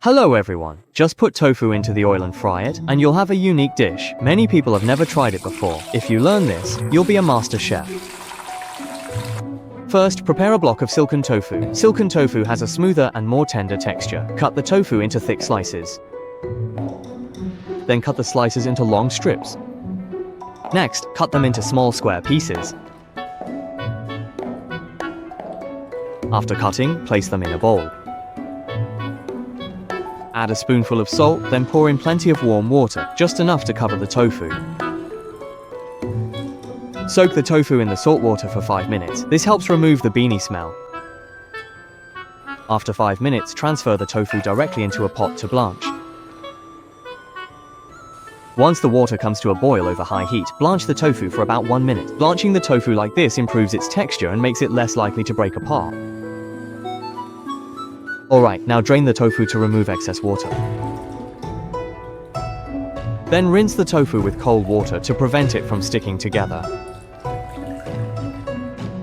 Hello everyone, just put tofu into the oil and fry it, and you'll have a unique dish. Many people have never tried it before. If you learn this, you'll be a master chef. First, prepare a block of silken tofu. Silken tofu has a smoother and more tender texture. Cut the tofu into thick slices. Then cut the slices into long strips. Next, cut them into small square pieces. After cutting, place them in a bowl. Add a spoonful of salt, then pour in plenty of warm water, just enough to cover the tofu. Soak the tofu in the salt water for 5 minutes. This helps remove the beany smell. After 5 minutes, transfer the tofu directly into a pot to blanch. Once the water comes to a boil over high heat, blanch the tofu for about 1 minute. Blanching the tofu like this improves its texture and makes it less likely to break apart. Alright, now drain the tofu to remove excess water. Then rinse the tofu with cold water to prevent it from sticking together.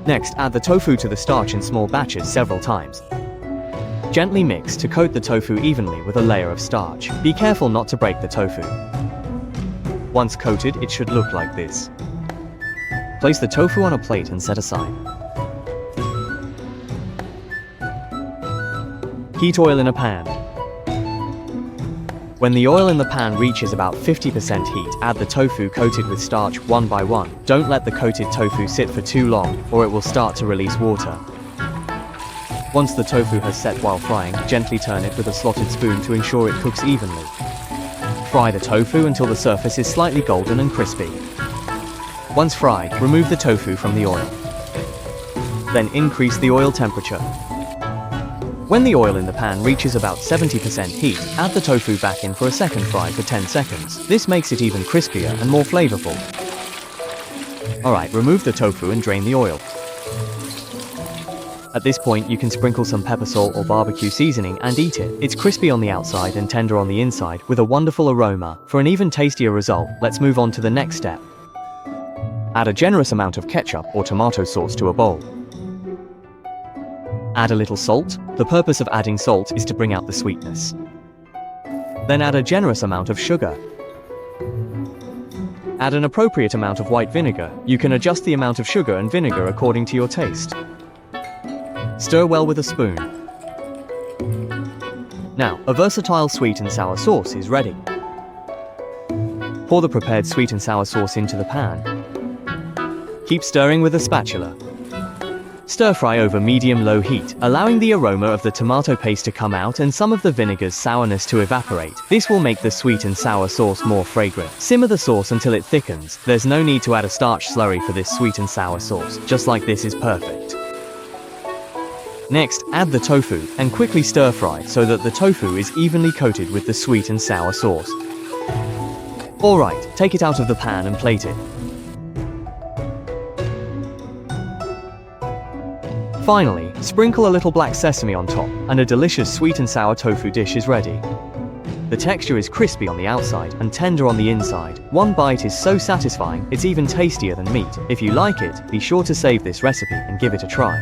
Next, add the tofu to the starch in small batches several times. Gently mix to coat the tofu evenly with a layer of starch. Be careful not to break the tofu. Once coated, it should look like this. Place the tofu on a plate and set aside. Heat oil in a pan. When the oil in the pan reaches about 50% heat, add the tofu coated with starch one by one. Don't let the coated tofu sit for too long, or it will start to release water. Once the tofu has set while frying, gently turn it with a slotted spoon to ensure it cooks evenly. Fry the tofu until the surface is slightly golden and crispy. Once fried, remove the tofu from the oil. Then increase the oil temperature. When the oil in the pan reaches about 70% heat, add the tofu back in for a second fry for 10 seconds. This makes it even crispier and more flavorful. Alright, remove the tofu and drain the oil. At this point, you can sprinkle some pepper salt or barbecue seasoning and eat it. It's crispy on the outside and tender on the inside, with a wonderful aroma. For an even tastier result, let's move on to the next step. Add a generous amount of ketchup or tomato sauce to a bowl. Add a little salt. The purpose of adding salt is to bring out the sweetness. Then add a generous amount of sugar. Add an appropriate amount of white vinegar. You can adjust the amount of sugar and vinegar according to your taste. Stir well with a spoon. Now, a versatile sweet and sour sauce is ready. Pour the prepared sweet and sour sauce into the pan. Keep stirring with a spatula. Stir fry over medium-low heat, allowing the aroma of the tomato paste to come out and some of the vinegar's sourness to evaporate. This will make the sweet and sour sauce more fragrant. Simmer the sauce until it thickens. There's no need to add a starch slurry for this sweet and sour sauce. Just like this is perfect. Next, add the tofu and quickly stir fry so that the tofu is evenly coated with the sweet and sour sauce. Alright, take it out of the pan and plate it. Finally, sprinkle a little black sesame on top, and a delicious sweet and sour tofu dish is ready. The texture is crispy on the outside and tender on the inside. One bite is so satisfying, it's even tastier than meat. If you like it, be sure to save this recipe and give it a try.